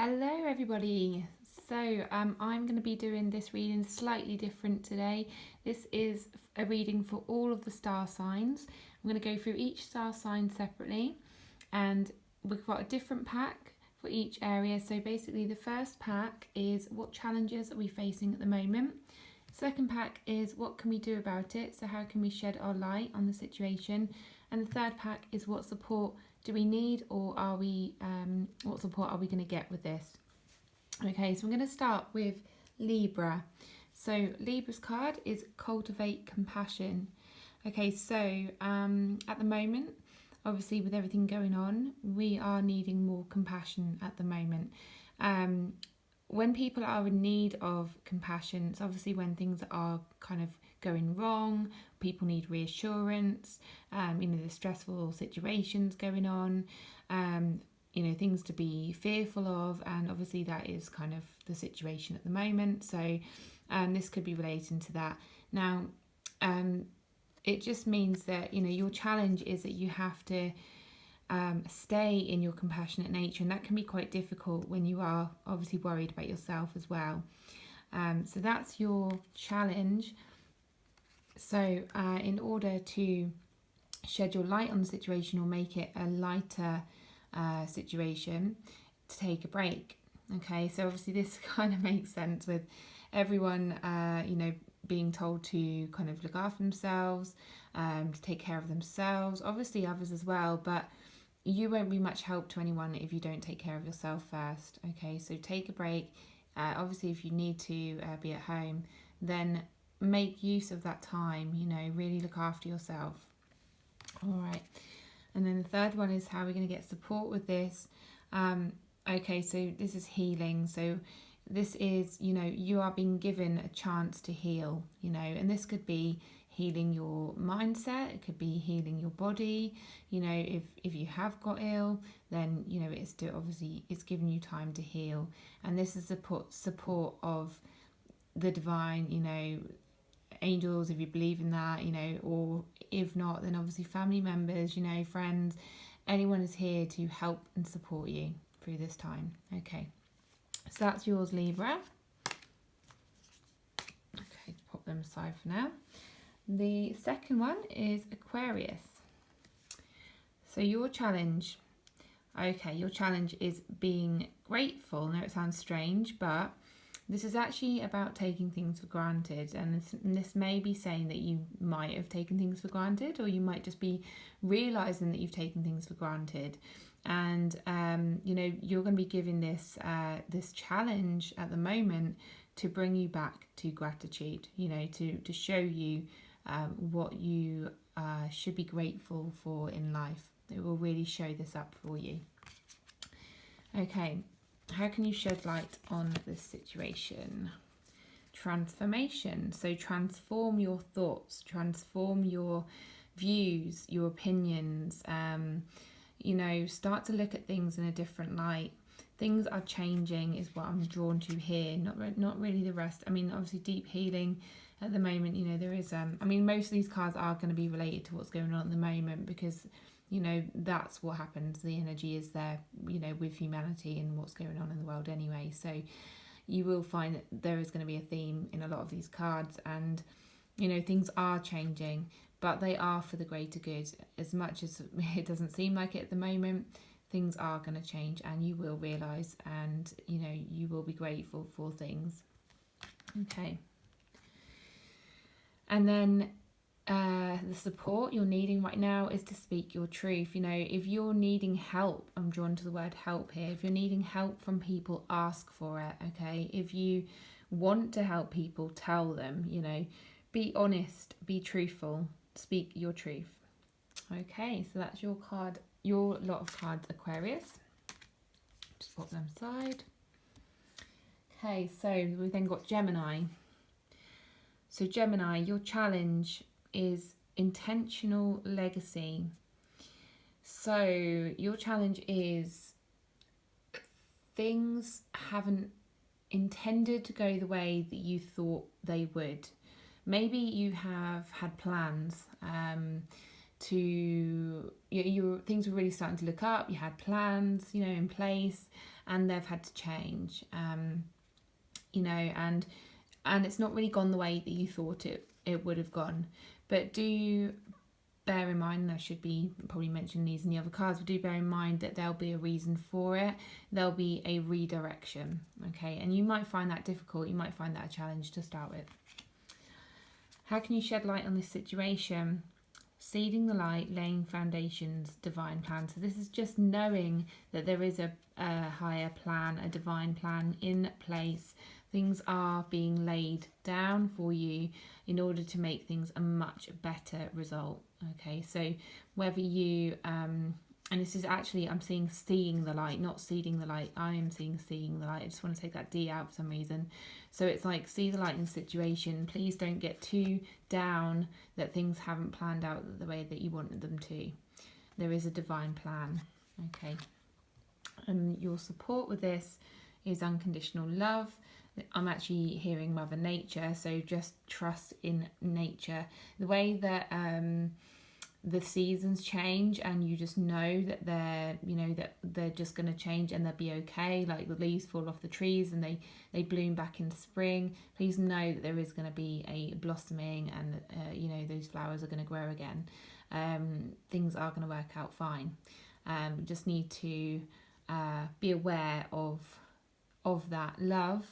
Hello everybody. I'm going to be doing this reading slightly different today. This is a reading for all of the star signs. I'm going to go through each star sign separately, and we've got a different pack for each area. So basically the first pack is what challenges are we facing at the moment. Second pack is what can we do about it, so how can we shed our light on the situation. And the third pack is what support do we need, or are we what support are we going to get with this. Okay, so I'm going to start with Libra. So Libra's card is cultivate compassion. Okay, so at the moment, obviously with everything going on, we are needing more compassion at the moment. When people are in need of compassion, it's obviously when things are kind of going wrong, people need reassurance, there's stressful situations going on, things to be fearful of, and obviously that is kind of the situation at the moment. So this could be relating to that. Now, it just means that, your challenge is that you have to stay in your compassionate nature, and that can be quite difficult when you are obviously worried about yourself as well. So that's your challenge. So in order to shed your light on the situation or make it a lighter situation, to take a break. Okay, so obviously this kind of makes sense with everyone being told to kind of look after themselves, to take care of themselves, obviously others as well, but you won't be much help to anyone if you don't take care of yourself first. Okay, so take a break. Obviously if you need to be at home, then make use of that time, really look after yourself. All right, and then the third one is how we're going to get support with this. Okay, so this is healing. So this is, you are being given a chance to heal, and this could be healing your mindset, it could be healing your body. If you have got ill, then it's to, obviously it's giving you time to heal, and this is the support of the divine, angels, if you believe in that, or if not, then obviously family members, friends, anyone is here to help and support you through this time. Okay, so that's yours, Libra. Okay, pop them aside for now. The second one is Aquarius. So your challenge is being grateful. Now it sounds strange, but this is actually about taking things for granted, and this may be saying that you might have taken things for granted, or you might just be realising that you've taken things for granted. And you're going to be given this challenge at the moment to bring you back to gratitude, to show you what you should be grateful for in life. It will really show this up for you. Okay, how can you shed light on this situation? Transformation. So transform your thoughts, transform your views, your opinions. Start to look at things in a different light. Things are changing is what I'm drawn to here, not really the rest. Obviously deep healing at the moment, there is most of these cards are going to be related to what's going on at the moment, because that's what happens. The energy is there, with humanity and what's going on in the world anyway. So you will find that there is going to be a theme in a lot of these cards, and things are changing, but they are for the greater good. As much as it doesn't seem like it at the moment, things are going to change, and you will realise, and you will be grateful for things. Okay, and then the support you're needing right now is to speak your truth. If you're needing help, I'm drawn to the word help here. If you're needing help from people, ask for it. Okay, if you want to help people, tell them. Be honest, be truthful, speak your truth. Okay, so that's your lot of cards, Aquarius. Just put them aside. Okay, so we've then got Gemini. So Gemini, your challenge is intentional legacy. So your challenge is things haven't intended to go the way that you thought they would. Maybe you have had plans things were really starting to look up. You had plans, in place, and they've had to change, you know, and it's not really gone the way that you thought it would have gone. But do bear in mind, and I should be probably mentioning these in the other cards, but do bear in mind that there'll be a reason for it. There'll be a redirection, okay? And you might find that difficult. You might find that a challenge to start with. How can you shed light on this situation? Seeding the light, laying foundations, divine plan. So this is just knowing that there is a higher plan, a divine plan in place. Things are being laid down for you in order to make things a much better result. Okay, so whether you and this is actually, I'm seeing the light, not seeding the light. I am seeing the light. I just want to take that D out for some reason. So it's like, see the light in the situation. Please don't get too down that things haven't planned out the way that you wanted them to. There is a divine plan. Okay. And your support with this is unconditional love. I'm actually hearing Mother Nature, so just trust in nature. The way that the seasons change, and you just know that they're just going to change and they'll be okay. Like the leaves fall off the trees and they bloom back in spring. Please know that there is going to be a blossoming, and those flowers are going to grow again. Things are going to work out fine. Just need to be aware of that love,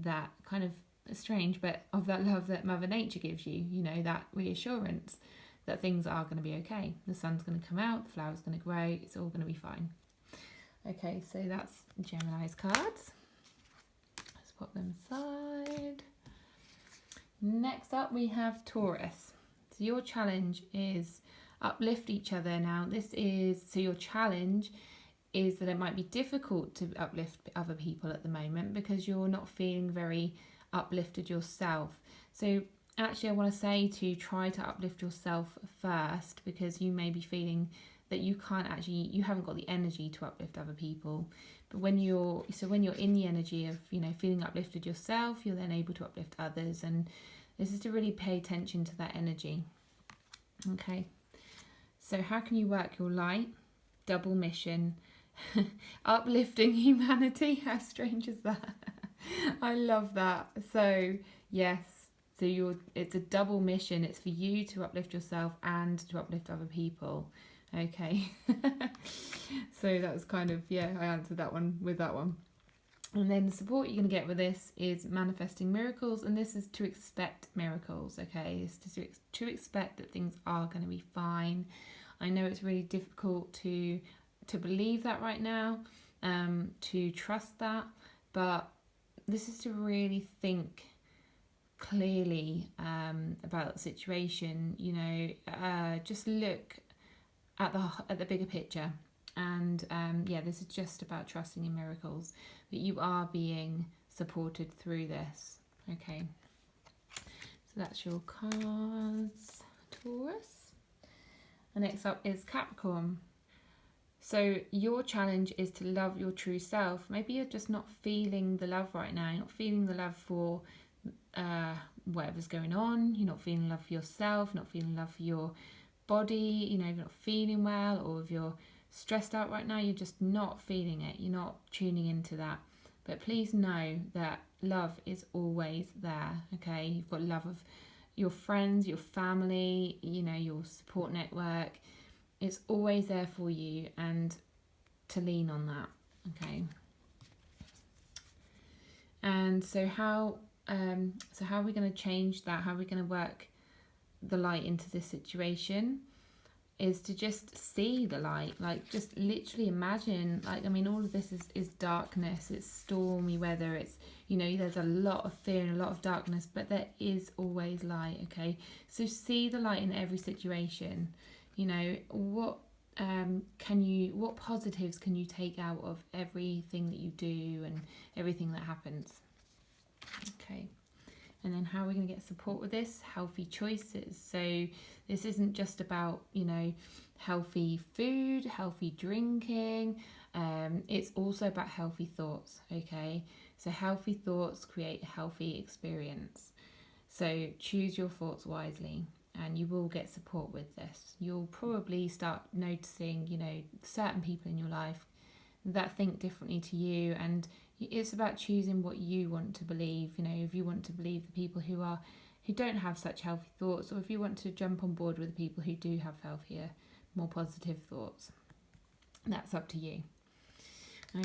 that kind of strange, but of that love that Mother Nature gives you, that reassurance that things are going to be okay. The sun's going to come out, the flower's going to grow, it's all going to be fine. Okay, so that's Gemini's cards. Let's put them aside. Next up we have Taurus. So your challenge is uplift each other. Now so your challenge is that it might be difficult to uplift other people at the moment because you're not feeling very uplifted yourself. So actually I want to say to try to uplift yourself first, because you may be feeling that you haven't got the energy to uplift other people. But when you're in the energy of, feeling uplifted yourself, you're then able to uplift others. And this is to really pay attention to that energy. Okay. So how can you work your light? Double mission. Uplifting humanity. How strange is that? I love that. So yes, it's a double mission. It's for you to uplift yourself and to uplift other people. Okay. So that was kind of, I answered that one with that one. And then the support you're going to get with this is manifesting miracles, and this is to expect miracles. Okay, it's to expect that things are going to be fine. I know it's really difficult to believe that right now, to trust that, but this is to really think clearly about the situation. Just look at the bigger picture, and this is just about trusting in miracles, that you are being supported through this. Okay, so that's your cards, Taurus. And next up is Capricorn. So your challenge is to love your true self. Maybe you're just not feeling the love right now. You're not feeling the love for whatever's going on. You're not feeling love for yourself, not feeling love for your body. You're not feeling well, or if you're stressed out right now, you're just not feeling it. You're not tuning into that. But please know that love is always there, okay? You've got love of your friends, your family, your support network. It's always there for you, and to lean on that, okay? And so how are we going to change that? How are we going to work the light into this situation? Is to just see the light, like just literally imagine, all of this is darkness, it's stormy weather, it's, there's a lot of fear and a lot of darkness, but there is always light, okay? So see the light in every situation. What positives can you take out of everything that you do and everything that happens? Okay. And then how are we going to get support with this? Healthy choices. So this isn't just about, healthy food, healthy drinking. It's also about healthy thoughts, okay? So healthy thoughts create a healthy experience. So choose your thoughts wisely, and you will get support with this. You'll probably start noticing, certain people in your life that think differently to you, and it's about choosing what you want to believe. You know, if you want to believe the people who don't have such healthy thoughts, or if you want to jump on board with the people who do have healthier, more positive thoughts, that's up to you.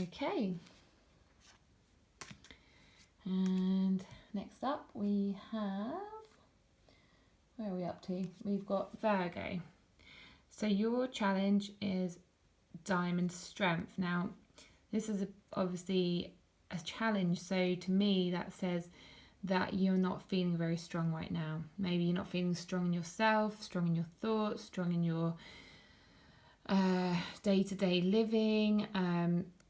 Okay, and next up we have, where are we up to? We've got Virgo. So your challenge is Diamond Strength. Now, this is obviously a challenge, so to me that says that you're not feeling very strong right now. Maybe you're not feeling strong in yourself, strong in your thoughts, strong in your day-to-day living,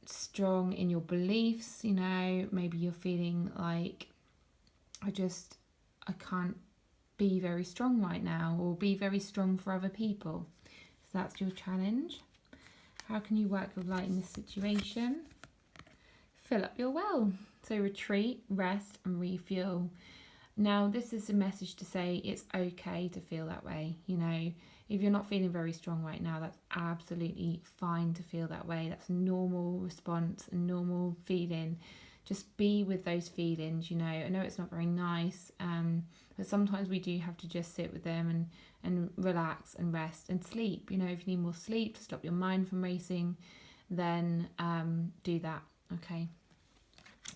strong in your beliefs. You know, maybe you're feeling like I can't be very strong right now, or be very strong for other people. So that's your challenge. How can you work with light in this situation? Fill up your well. So retreat, rest and refuel. Now this is a message to say it's okay to feel that way. You know, if you're not feeling very strong right now, that's absolutely fine to feel that way. That's a normal response, a normal feeling. Just be with those feelings. You know, I know it's not very nice, but sometimes we do have to just sit with them and relax and rest and sleep. You know, if you need more sleep to stop your mind from racing, then do that. Okay,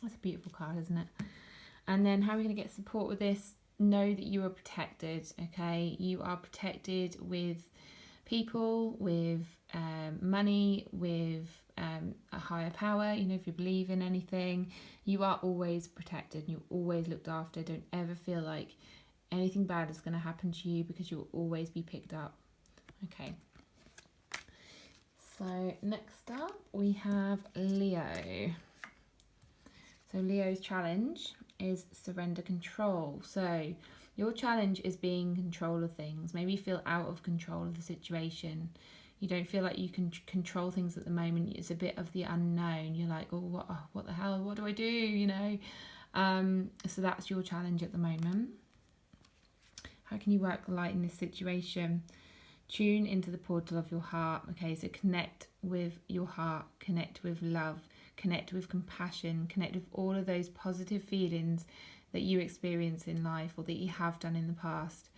that's a beautiful card, isn't it? And then how are we going to get support with this? Know that you are protected. Okay, you are protected with people, with money, with a higher power. You know, if you believe in anything, you are always protected. You're always looked after. Don't ever feel like anything bad is going to happen to you, because you'll always be picked up. Okay. So next up we have Leo. So Leo's challenge is surrender control. So your challenge is being in control of things. Maybe you feel out of control of the situation. You don't feel like you can control things at the moment. It's a bit of the unknown. You're like, oh, what the hell? What do I do? You know? So that's your challenge at the moment. How can you work the light in this situation? Tune into the portal of your heart. Okay, so connect with your heart, connect with love, connect with compassion, connect with all of those positive feelings that you experience in life, or that you have done in the past.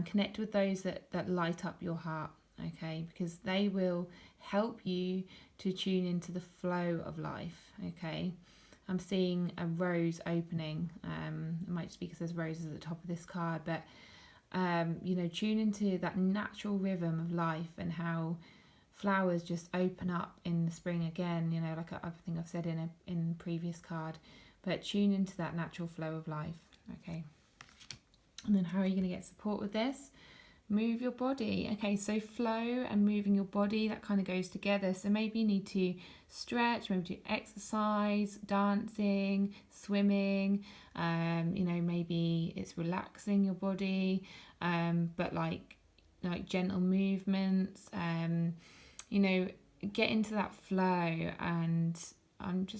Connect with those that light up your heart, okay, because they will help you to tune into the flow of life. Okay, I'm seeing a rose opening. It might just be because there's roses at the top of this card, but you know, tune into that natural rhythm of life, and how flowers just open up in the spring again. You know, like I think I've said in previous card, but tune into that natural flow of life. Okay, and then how are you going to get support with this? Move your body. Okay, so flow and moving your body, that kind of goes together. So maybe you need to stretch, maybe do exercise, dancing, swimming. You know, maybe it's relaxing your body, but like gentle movements. You know, get into that flow. And I don't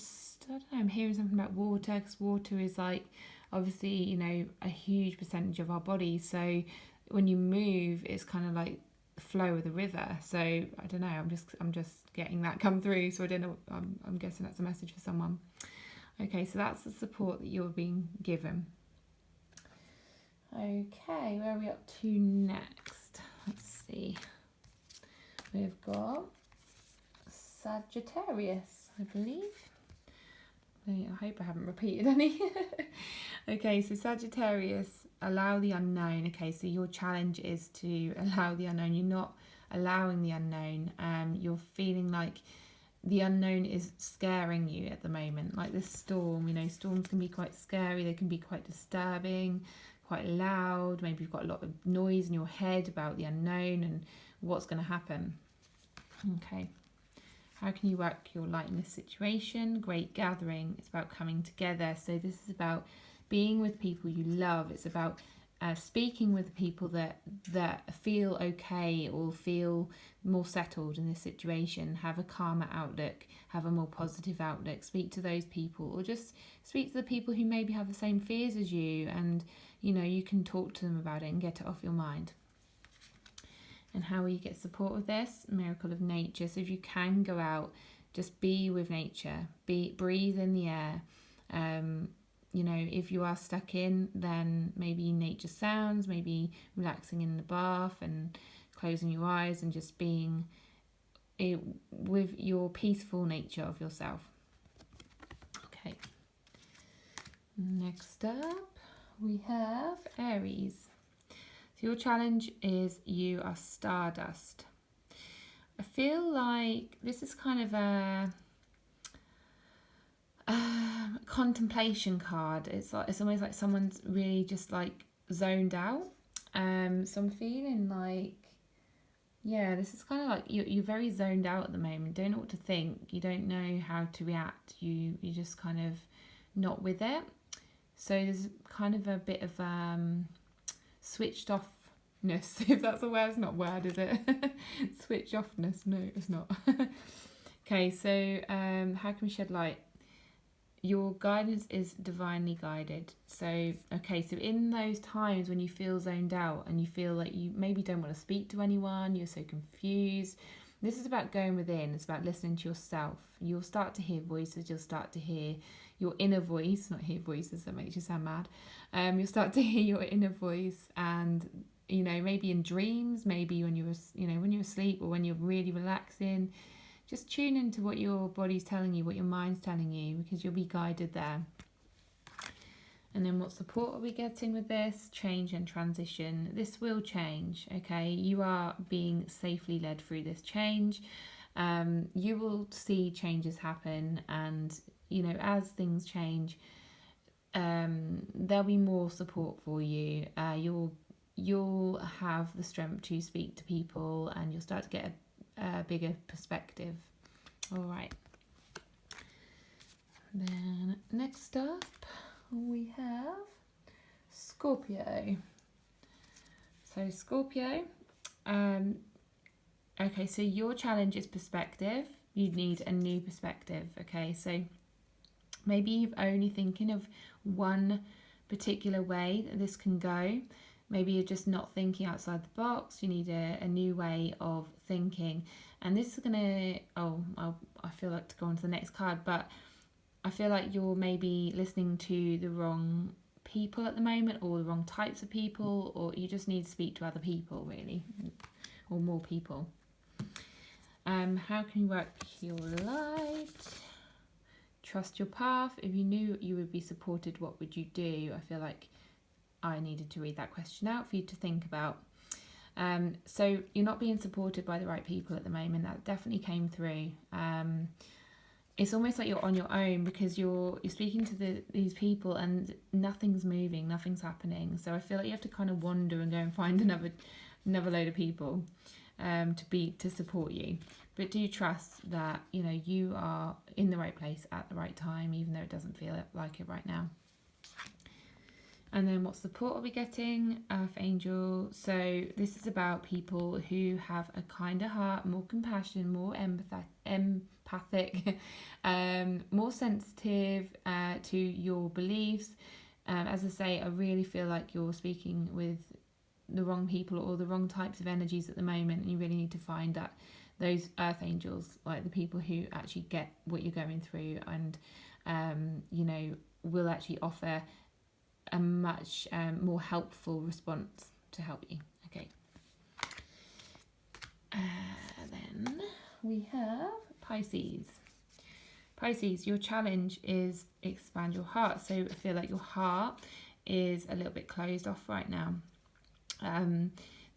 know, I'm hearing something about water, because water is like obviously, you know, a huge percentage of our body. So when you move, it's kind of like the flow of the river. So I don't know, I'm just getting that come through. So I don't know, I'm guessing that's a message for someone. Okay, so that's the support that you're being given. Okay, where are we up to next? Let's see. We've got Sagittarius, I believe. I hope I haven't repeated any. Okay, so Sagittarius, allow the unknown. Okay, so your challenge is to allow the unknown. You're not allowing the unknown. You're feeling like the unknown is scaring you at the moment. Like this storm, you know, storms can be quite scary. They can be quite disturbing, quite loud. Maybe you've got a lot of noise in your head about the unknown and what's going to happen. Okay. How can you work your light in this situation? Great gathering. It's about coming together. So this is about being with people you love. It's about speaking with people that feel okay or feel more settled in this situation, have a calmer outlook, have a more positive outlook. Speak to those people, or just speak to the people who maybe have the same fears as you, and you know, you can talk to them about it and get it off your mind. And how will you get support with this? Miracle of nature. So if you can go out, just be with nature, breathe in the air. You know, if you are stuck in, then maybe nature sounds, maybe relaxing in the bath and closing your eyes and just being with your peaceful nature of yourself. Okay. Next up, we have Aries. So your challenge is you are stardust. I feel like this is kind of a contemplation card. It's almost like someone's really just like zoned out. So I'm feeling like, yeah, this is kind of like you're very zoned out at the moment. Don't know what to think. You don't know how to react. You're just kind of not with it. So there's kind of a bit of switched offness, if that's a word. It's not a word, is it? Switch offness. No, it's not. Okay, so how can we shed light? Your guidance is divinely guided. So, okay, so in those times when you feel zoned out and you feel like you maybe don't want to speak to anyone, you're so confused, this is about going within. It's about listening to yourself. You'll start to hear voices. You'll start to hear your inner voice, not hear voices, that makes you sound mad. You'll start to hear your inner voice, and you know, maybe in dreams, maybe when you're, when you're asleep or when you're really relaxing. Just tune into what your body's telling you, what your mind's telling you, because you'll be guided there. And then what support are we getting with this? Change and transition. This will change, okay? You are being safely led through this change. You will see changes happen, and, you know, as things change, there'll be more support for you. You'll have the strength to speak to people, and you'll start to get a bigger perspective. All right. Then next up we have Scorpio. So Scorpio, okay, so your challenge is perspective. You need a new perspective. Okay, so maybe you're only thinking of one particular way that this can go. Maybe you're just not thinking outside the box. You need a new way of thinking. And this is going to, I feel like to go on to the next card, but I feel like you're maybe listening to the wrong people at the moment, or the wrong types of people, or you just need to speak to other people, really, or more people. How can you work your light? Trust your path. If you knew you would be supported, what would you do? I feel like I needed to read that question out for you to think about. So you're not being supported by the right people at the moment. That definitely came through. It's almost like you're on your own, because you're speaking to these people and nothing's moving, nothing's happening. So I feel like you have to kind of wander and go and find another load of people to support you. But do trust that, you know, you are in the right place at the right time, even though it doesn't feel like it right now. And then what support are we getting? Archangel. So this is about people who have a kinder heart, more compassion, more empathic, more sensitive to your beliefs. As I say, I really feel like you're speaking with the wrong people or the wrong types of energies at the moment, and you really need to find that those earth angels, like the people who actually get what you're going through, and you know, will actually offer a much more helpful response to help you. Okay. Then we have Pisces. Pisces, your challenge is expand your heart. So I feel like your heart is a little bit closed off right now.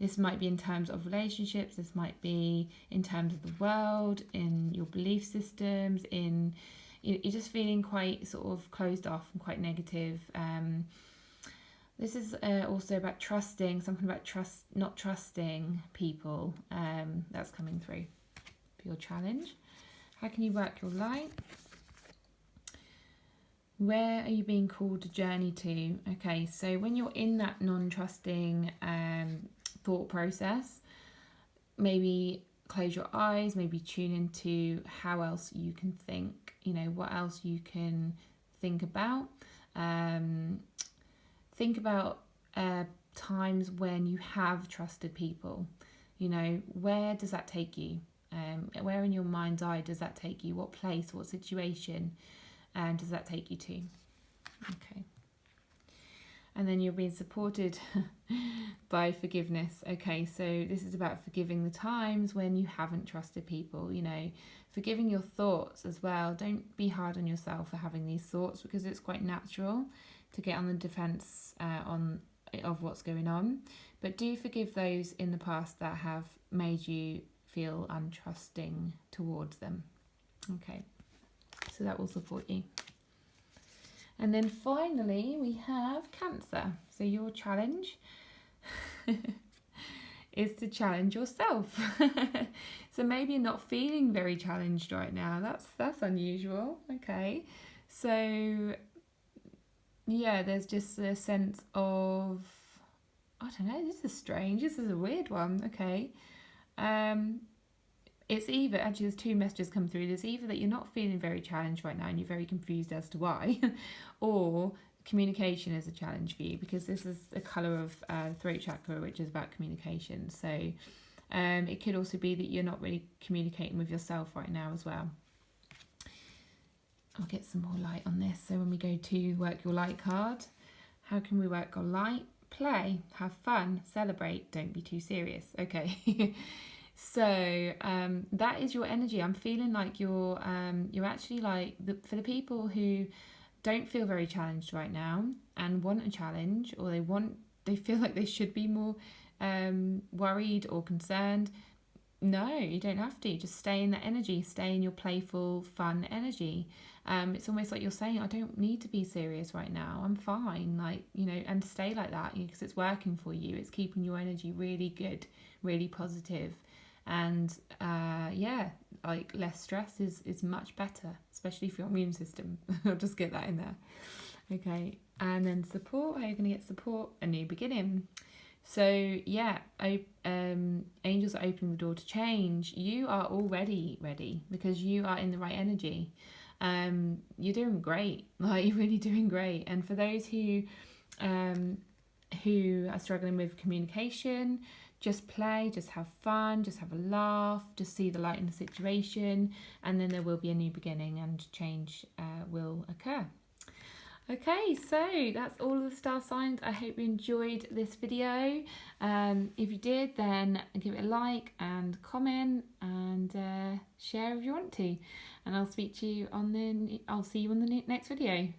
This might be in terms of relationships. This might be in terms of the world, in your belief systems, in you're just feeling quite sort of closed off and quite negative. This is also about trusting, something about not trusting people. That's coming through for your challenge. How can you work your light? Where are you being called to journey to? Okay, so when you're in that non-trusting thought process, maybe close your eyes, maybe tune into how else you can think, you know, what else you can think about. Think about times when you have trusted people. You know, where does that take you? Where in your mind's eye does that take you? What place, what situation does that take you to? Okay. And then you're being supported by forgiveness. Okay, so this is about forgiving the times when you haven't trusted people, you know, forgiving your thoughts as well. Don't be hard on yourself for having these thoughts, because it's quite natural to get on the defense of what's going on. But do forgive those in the past that have made you feel untrusting towards them. Okay, so that will support you. And then finally we have Cancer. So your challenge is to challenge yourself. So maybe you're not feeling very challenged right now. That's unusual. Okay. So yeah, there's just a sense of, I don't know, this is strange. This is a weird one. Okay. It's either, actually there's two messages come through. There's either that you're not feeling very challenged right now and you're very confused as to why, or communication is a challenge for you, because this is the colour of throat chakra, which is about communication. So it could also be that you're not really communicating with yourself right now as well. I'll get some more light on this. So when we go to work your light card, how can we work our light? Play, have fun, celebrate, don't be too serious. Okay. So that is your energy. I'm feeling like you're actually like, for the people who don't feel very challenged right now and want a challenge, or they feel like they should be more worried or concerned. No, you don't have to. Just stay in that energy. Stay in your playful, fun energy. It's almost like you're saying, I don't need to be serious right now. I'm fine. Like, you know, and stay like that, because it's working for you. It's keeping your energy really good, really positive. And yeah, like less stress is much better, especially for your immune system. I'll just get that in there. Okay. And then support. How are you going to get support? A new beginning. So yeah, angels are opening the door to change. You are already ready because you are in the right energy. You're doing great. Like, you're really doing great. And for those who are struggling with communication, just play, just have fun, just have a laugh, just see the light in the situation, and then there will be a new beginning and change will occur. Okay, so that's all of the star signs. I hope you enjoyed this video. If you did, then give it a like and comment and share if you want to. And I'll see you on the next video.